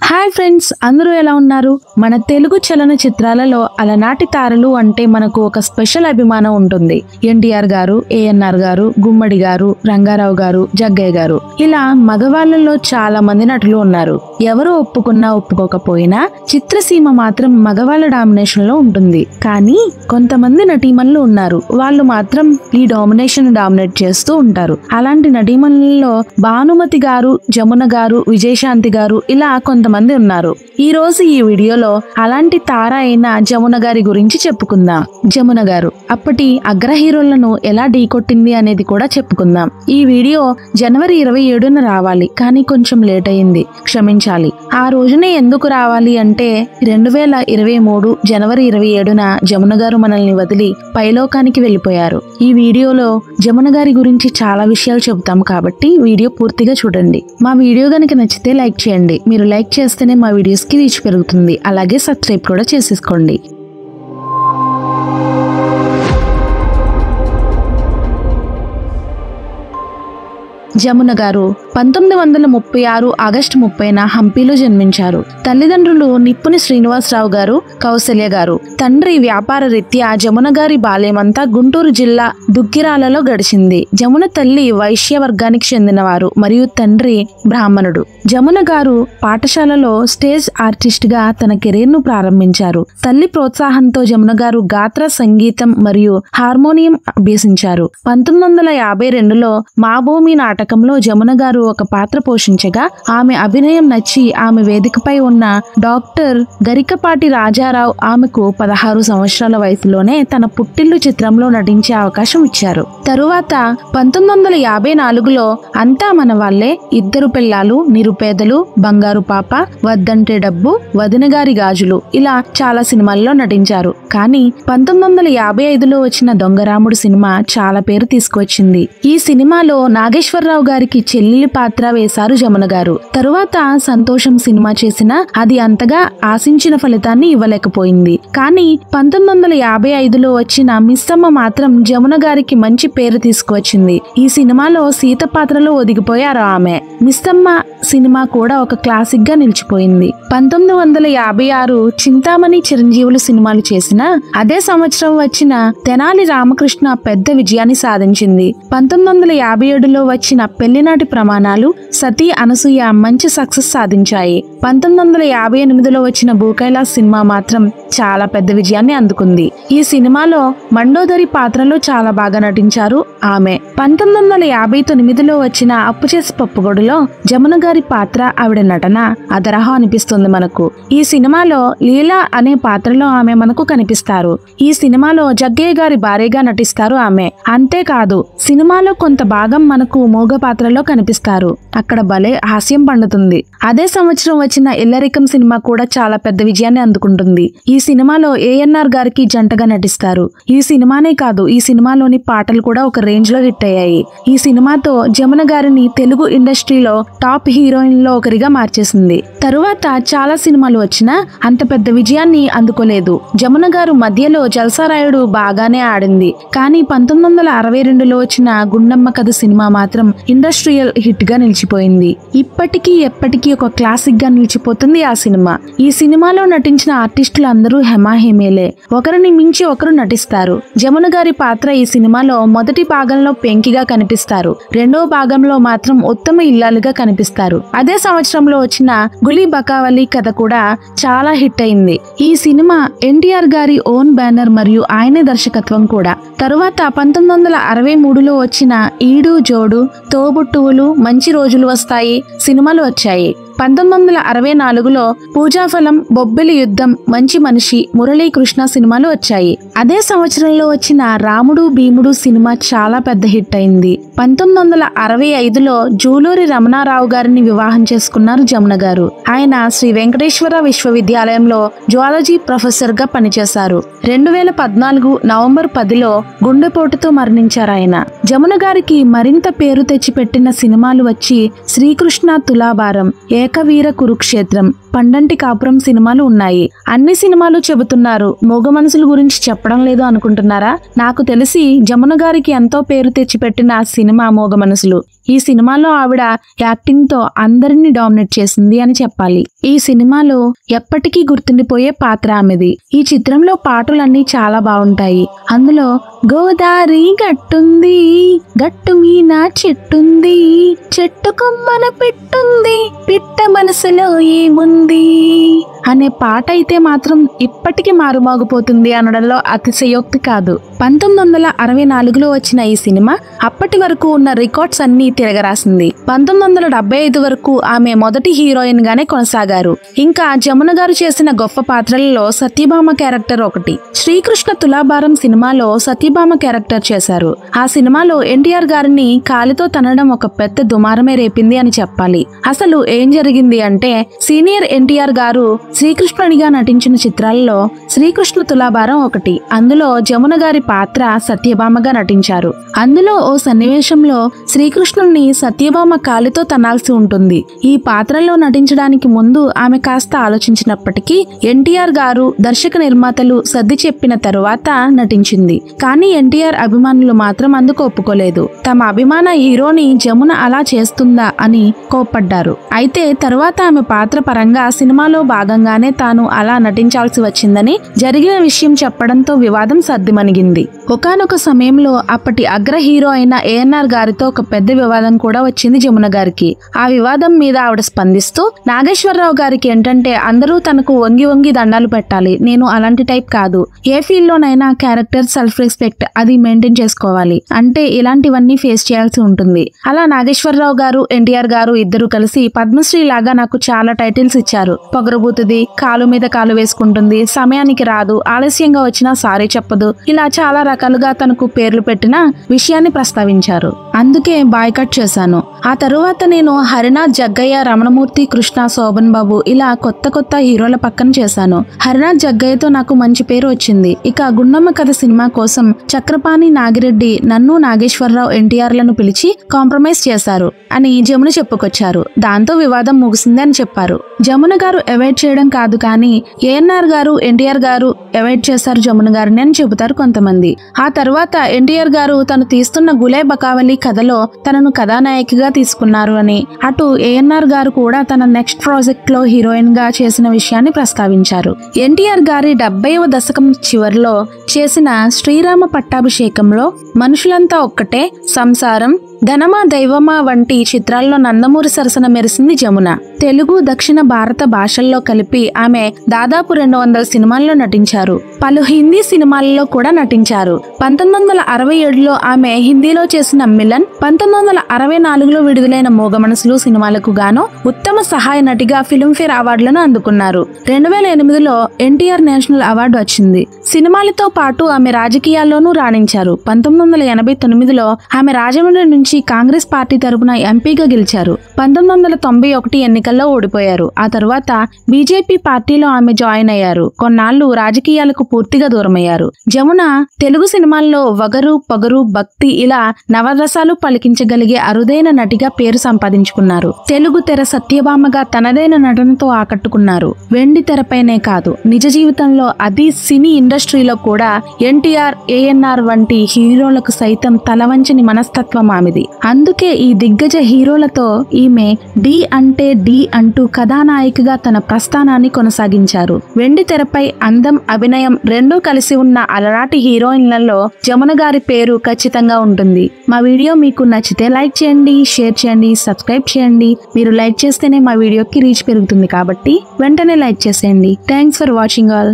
Hi friends, అందరూ ఎలా ఉన్నారు? మన తెలుగు చలనచిత్రాలలో అలనాటి తారలు అంటే మనకు ఒక స్పెషల్ అభిమానం ఉంటుంది. ఎన్టీఆర్ గారు, ఏఎన్ఆర్ గారు, గుమ్మడి గారు, రంగారావు గారు, జగ్గయ్య గారు, ఇలా మగవాళ్ళలో చాలా మంది నటులు ఉన్నారు. ఎవరు ఒప్పుకున్నా ఒప్పుకోకపోయినా చిత్రసీమ మాత్రం మగవాళ్ళ డామినేషన్ లో ఉంటుంది. కానీ కొంతమంది నటీమణులు ఉన్నారు, వాళ్ళు మాత్రం ఈ డామినేట్ చేస్తూ ఉంటారు. అలాంటి నటీమణులలో భానుమతి గారు, జమున గారు, విజయశాంతి గారు, ఇలా కొంతమంది ఉన్నారు. ఈ రోజు ఈ వీడియోలో అలాంటి తార అయిన జమున గారి గురించి చెప్పుకుందాం. జమున గారు అప్పటి అగ్ర హీరోలను ఎలా ఢీకొట్టింది అనేది కూడా చెప్పుకుందాం. ఈ వీడియో జనవరి 27న రావాలి, కానీ కొంచెం లేట్ అయింది, క్షమించాలి. ఆ రోజునే ఎందుకు రావాలి అంటే 2023 జనవరి 27న జమున గారు మనల్ని వదిలి పైలోకానికి వెళ్ళిపోయారు. ఈ వీడియోలో జమున గారి గురించి చాలా విషయాలు చెబుతాం కాబట్టి వీడియో పూర్తిగా చూడండి. మా వీడియో గనుక నచ్చితే లైక్ చేయండి. మీరు లైక్ చేస్తేనే మా వీడియోస్ కి రీచ్ పెరుగుతుంది. అలాగే సబ్స్క్రైబ్ కూడా చేసేసుకోండి. జమున గారు 1936 ఆగస్టు 30న హంపీలో జన్మించారు. తల్లిదండ్రులు నిప్పుని శ్రీనివాసరావు గారు, కౌసల్య గారు. తండ్రి వ్యాపార రీత్యా జమున గారి బాల్యమంతా గుంటూరు జిల్లా దుగ్గిరాలలో గడిచింది. జమున తల్లి వైశ్య వర్గానికి చెందినవారు మరియు తండ్రి బ్రాహ్మణుడు. జమున గారు పాఠశాలలో స్టేజ్ ఆర్టిస్ట్ గా తన కెరీర్ ను ప్రారంభించారు. తల్లి ప్రోత్సాహంతో జమున గారు గాత్ర, సంగీతం మరియు హార్మోనియం అభ్యసించారు. 1952లో మా భూమి నాటకంలో జమున గారు ఒక పాత్ర పోషించగా ఆమె అభినయం నచ్చి ఆమె వేదికపై ఉన్న డాక్టర్ గరికపాటి రాజారావు ఆమెకు 16 సంవత్సరాల వయసులోనే తన పుట్టిల్లు చిత్రంలో నటించే అవకాశం ఇచ్చారు. తరువాత 1954లో అంతా మన వాళ్ళే, ఇద్దరు పిల్లాలు, నిరుపేదలు, బంగారు పాప, వద్దంటే డబ్బు, వదిన గారి గాజులు, ఇలా చాలా సినిమాల్లో నటించారు. కానీ 1955లో వచ్చిన దొంగరాముడు సినిమా చాలా పేరు తీసుకువచ్చింది. ఈ సినిమాలో నాగేశ్వరరావు గారికి చెల్లెలి పాత్ర వేశారు జమున గారు. తరువాత సంతోషం సినిమా చేసినా అది అంతగా ఆశించిన ఫలితాన్ని ఇవ్వలేకపోయింది. కానీ 1955లో వచ్చిన మిస్సమ్మ మాత్రం జమున గారికి మంచి పేరు తీసుకువచ్చింది. ఈ సినిమాలో సీత పాత్రలో ఒదిగిపోయారు ఆమె. మిస్సమ్మ సినిమా కూడా ఒక క్లాసిక్ గా నిలిచిపోయింది. 1956 చింతామణి, చిరంజీవులు సినిమాలు చేసిన అదే సంవత్సరం వచ్చిన తెనాలి రామకృష్ణ పెద్ద విజయాన్ని సాధించింది. 1957లో వచ్చిన పెళ్లినాటి ప్రమాణాలు, సతీ అనసూయ మంచి సక్సెస్ సాధించాయి. 1958లో వచ్చిన భూకైలాస్ సినిమా మాత్రం చాలా పెద్ద విజయాన్ని అందుకుంది. ఈ సినిమాలో మండోదరి పాత్రలో చాలా బాగా నటించారు ఆమె. 1959లో వచ్చిన అప్పు చేసి పప్పుగొడులో జమున గారి పాత్ర, ఆవిడ నటన అదరహం అనిపిస్తుంది మనకు. ఈ సినిమాలో లీలా అనే పాత్రలో ఆమె మనకు కనిపిస్తారు. ఈ సినిమాలో జగ్గయ్య గారి భార్యగా నటిస్తారు ఆమె. అంతేకాదు సినిమాలో కొంత భాగం మనకు మూగ పాత్రలో కనిపిస్తారు. అక్కడ భలే హాస్యం పండుతుంది. అదే సంవత్సరం వచ్చిన ఇల్లరికం సినిమా కూడా చాలా పెద్ద విజయాన్ని అందుకుంటుంది. ఈ సినిమాలో ఏఎన్ఆర్ గారికి జంటగా నటిస్తారు. ఈ సినిమానే కాదు, ఈ సినిమాలోని పాటలు కూడా ఒక రేంజ్ లో హిట్ అయ్యాయి. ఈ సినిమాతో జమున గారిని తెలుగు ఇండస్ట్రీలో టాప్ హీరోయిన్ లో ఒకరిగా మార్చేసింది. తరువాత చాలా సినిమాలు వచ్చినా అంత పెద్ద విజయాన్ని అందుకోలేదు. జమున గారు మధ్యలో జల్సారాయుడు బాగానే ఆడింది. కానీ 1962లో వచ్చిన గుండమ్మ కథ సినిమా మాత్రం ఇండస్ట్రియల్ హిట్ గా నిలిచిపోయింది. ఇప్పటికీ ఎప్పటికీ ఒక క్లాసిక్ గా నిలిచిపోతుంది ఆ సినిమా. ఈ సినిమాలో నటించిన ఆర్టిస్టులు అందరూ హెమాహేమేలే, ఒకరిని మించి ఒకరు నటిస్తారు. జమున గారి పాత్ర ఈ సినిమాలో మొదటి భాగంలో పెంకిగా కనిపిస్తారు, రెండో భాగంలో మాత్రం ఉత్తమ ఇల్లాలుగా కనిపిస్తారు. అదే సంవత్సరంలో వచ్చిన గులి బకావలి కథ కూడా చాలా హిట్ అయింది. ఈ సినిమా ఎన్టీఆర్ గారి ఓన్ బ్యానర్ మరియు ఆయనే దర్శకత్వం కూడా. తరువాత 1963లో వచ్చిన ఈడు జోడు, తోబుట్టువులు, మంచి రోజులు వస్తాయి సినిమాలు వచ్చాయి. 1964లో పూజాఫలం, బొబ్బిలి యుద్ధం, మంచి మనిషి, మురళీకృష్ణ సినిమాలు వచ్చాయి. అదే సంవత్సరంలో వచ్చిన రాముడు భీముడు సినిమా చాలా పెద్ద హిట్ అయింది. 1965లో జూలూరి రమణారావు గారిని వివాహం చేసుకున్నారు జమున గారు. ఆయన శ్రీ వెంకటేశ్వర విశ్వవిద్యాలయంలో జువాలజీ ప్రొఫెసర్ గా పనిచేశారు. 2014 నవంబర్ 10లో గుండెపోటుతో మరణించారు ఆయన. జమున గారికి మరింత పేరు తెచ్చిపెట్టిన సినిమాలు వచ్చి శ్రీకృష్ణ, తులాభారం, ఏకవీర కురుక్షేత్రం, పండంటి కాపురం సినిమాలు ఉన్నాయి. అన్ని సినిమాలు చెబుతున్నారు, మూగ మనసుల గురించి చెప్పడం లేదు అనుకుంటున్నారా? నాకు తెలిసి జమున గారికి ఎంతో పేరు తెచ్చిపెట్టిన సినిమా మూగ మనసులు. ఈ సినిమాలో ఆవిడ యాక్టింగ్ తో అందరినీ డామినేట్ చేసింది అని చెప్పాలి. ఈ సినిమాలో ఎప్పటికీ గుర్తుండిపోయే పాత్ర ఆమెది. ఈ చిత్రంలో పాటలన్నీ చాలా బాగుంటాయి. అందులో గోదారి గట్టుంది, గట్టు మీన చెట్టుంది, చెట్టు కొమ్మన పెట్టుంది, పిట్ట మనసులో ఏముంది అనే పాట అయితే మాత్రం ఇప్పటికీ మారుమోగిపోతుంది అనడంలో అతిశయోక్తి కాదు. 1964లో వచ్చిన ఈ సినిమా అప్పటి వరకు ఉన్న రికార్డ్స్ అన్ని తిరగరాసింది. 1975 వరకు ఆమె మొదటి హీరోయిన్ గానే కొనసాగారు. ఇంకా జమున గారు చేసిన గొప్ప పాత్రలలో సత్యభామ క్యారెక్టర్ ఒకటి. శ్రీకృష్ణ తులాభారం సినిమాలో సత్యభామ క్యారెక్టర్ చేశారు. ఆ సినిమాలో ఎన్టీఆర్ గారిని కాలితో తనడం ఒక పెద్ద దుమారమే రేపింది అని చెప్పాలి. అసలు ఏం జరిగింది అంటే, సీనియర్ ఎన్టీఆర్ గారు శ్రీకృష్ణునిగా నటించిన చిత్రాల్లో శ్రీకృష్ణ తులాభారం ఒకటి. అందులో జమున గారి పాత్ర సత్యభామగా నటించారు. అందులో ఓ సన్నివేశంలో శ్రీకృష్ణుణ్ణి సత్యభామ కాలితో తనాల్సి ఉంటుంది. ఈ పాత్రలో నటించడానికి ముందు ఆమె కాస్త ఆలోచించినప్పటికీ ఎన్టీఆర్ గారు దర్శక నిర్మాతలు సర్ది చెప్పిన తరువాత నటించింది. కానీ ఎన్టీఆర్ అభిమానులు మాత్రం అందుకు ఒప్పుకోలేదు. తమ అభిమాన హీరోని జమున అలా చేస్తుందా అని కోప్పడ్డారు. అయితే తరువాత ఆమె పాత్ర పరంగా సినిమాలో భాగంగానే తాను అలా నటించాల్సి వచ్చిందని జరిగిన విషయం చెప్పడంతో వివాదం సద్దిమణిగింది. ఒకానొక సమయంలో అప్పటి అగ్ర హీరో అయిన ఏఎన్ఆర్ గారితో ఒక పెద్ద వివాదం కూడా వచ్చింది జమున గారికి. ఆ వివాదం మీద ఆవిడ స్పందిస్తూ, నాగేశ్వరరావు గారికి ఏంటంటే అందరూ తనకు వంగి వంగి దండాలు పెట్టాలి, నేను అలాంటి టైప్ కాదు, ఏ ఫీల్డ్ లోనైనా క్యారెక్టర్, సెల్ఫ్ రెస్పెక్ట్ అది మెయింటైన్ చేసుకోవాలి, అంటే ఇలాంటివన్నీ ఫేస్ చేయాల్సి ఉంటుంది. అలా నాగేశ్వరరావు గారు ఎన్టీఆర్ గారు ఇద్దరు కలిసి పద్మశ్రీ లాగా నాకు చాలా టైటిల్స్ ఇచ్చారు. పొగరబూతుది, కాలు మీద కాలు వేసుకుంటుంది, సమయానికి రాదు, ఆలస్యంగా వచ్చినా సారీ చెప్పదు, ఇలా చాలా రకాలుగా తనకు పేర్లు పెట్టిన విషయాన్ని ప్రస్తావించారు. అందుకే బాయ్కట్ చేశాను. ఆ తరువాత నేను హరినాథ్, జగ్గయ్య, రమణమూర్తి, కృష్ణ, శోభన్ బాబు ఇలా కొత్త కొత్త హీరోల పక్కన చేశాను. హరినాథ్, జగ్గయ్యతో నాకు మంచి పేరు వచ్చింది. ఇక గుండమ్మ కథ సినిమా కోసం చక్రపాణి, నాగిరెడ్డి నన్ను, నాగేశ్వరరావు, ఎన్టీఆర్లను పిలిచి కాంప్రమైజ్ చేశారు అని జమున చెప్పుకొచ్చారు. దాంతో వివాదం ముగిసింది అని చెప్పారు. జమున గారు అవాయిడ్ చేయడం కాదు, కానీ ఏఎన్ఆర్ గారు, ఎన్టీఆర్ గారు అవాయిడ్ చేశారు జమున గారిని అని చెబుతారు కొంతమంది. ఆ తర్వాత ఎన్టీఆర్ గారు తను తీస్తున్న గులై బకావలి కథలో తనను కథానాయకిగా తీసుకున్నారు అని, అటు ఏఎన్ఆర్ గారు కూడా తన నెక్స్ట్ ప్రాజెక్ట్ లో హీరోయిన్ గా చేసిన విషయాన్ని ప్రస్తావించారు. ఎన్టీఆర్ గారి 70వ దశకం చివరిలో చేసిన శ్రీరామ పట్టాభిషేకంలో మనుషులంతా ఒక్కటే, సంసారం, ధనమా దైవమా వంటి చిత్రాల్లో నందమూరి సరసన మెరిసింది జమున. తెలుగు, దక్షిణ భారత భాషల్లో కలిపి ఆమె దాదాపు 200 సినిమాల్లో నటించారు. పలు హిందీ సినిమాల్లో కూడా నటించారు. 1967లో ఆమె హిందీలో చేసిన మిలన్, 1964లో విడుదలైన మోగ మనసులు సినిమాలకు గాను ఉత్తమ సహాయ నటిగా ఫిల్మ్ఫేర్ అవార్డులను అందుకున్నారు. 2008లో ఎన్టీఆర్ నేషనల్ అవార్డు వచ్చింది. సినిమాలతో పాటు ఆమె రాజకీయాల్లోనూ రాణించారు. 1989లో ఆమె రాజమండ్రి నుంచి కాంగ్రెస్ పార్టీ తరపున ఎంపీగా గెలిచారు. 1991 ఎన్నికల్లో ఓడిపోయారు. ఆ తర్వాత బీజేపీ పార్టీలో ఆమె జాయిన్ అయ్యారు. కొన్నాళ్లు రాజకీయాలకు పూర్తిగా దూరమయ్యారు. జమున తెలుగు సినిమాల్లో వగరు, పొగరు, భక్తి ఇలా నవరసాలు పలికించగలిగే అరుదైన నటిగా పేరు సంపాదించుకున్నారు. తెలుగు తెర సత్యభామగా తనదైన నటనతో ఆకట్టుకున్నారు. వెండి తెరపైనే కాదు, నిజ జీవితంలో అది సినీ ఇండస్ట్రీలో కూడా ఎన్టీఆర్, ఏఎన్ఆర్ వంటి హీరోలకు సైతం తలవంచని మనస్తత్వం ఆమెది. అందుకే ఈ దిగ్గజ హీరోలతో ఈమె డి అంటే డి అంటూ కథానాయికగా తన ప్రస్థానాన్ని కొనసాగించారు. వెండి తెరపై అందం, అభినయం రెండూ కలిసి ఉన్న అలనాటి హీరోయిన్లలో జమున గారి పేరు ఖచ్చితంగా ఉంటుంది. మా వీడియో మీకు నచ్చితే లైక్ చేయండి, షేర్ చేయండి, సబ్స్క్రైబ్ చేయండి. మీరు లైక్ చేస్తేనే మా వీడియోకి రీచ్ పెరుగుతుంది కాబట్టి వెంటనే లైక్ చేసేయండి. Thanks for watching all.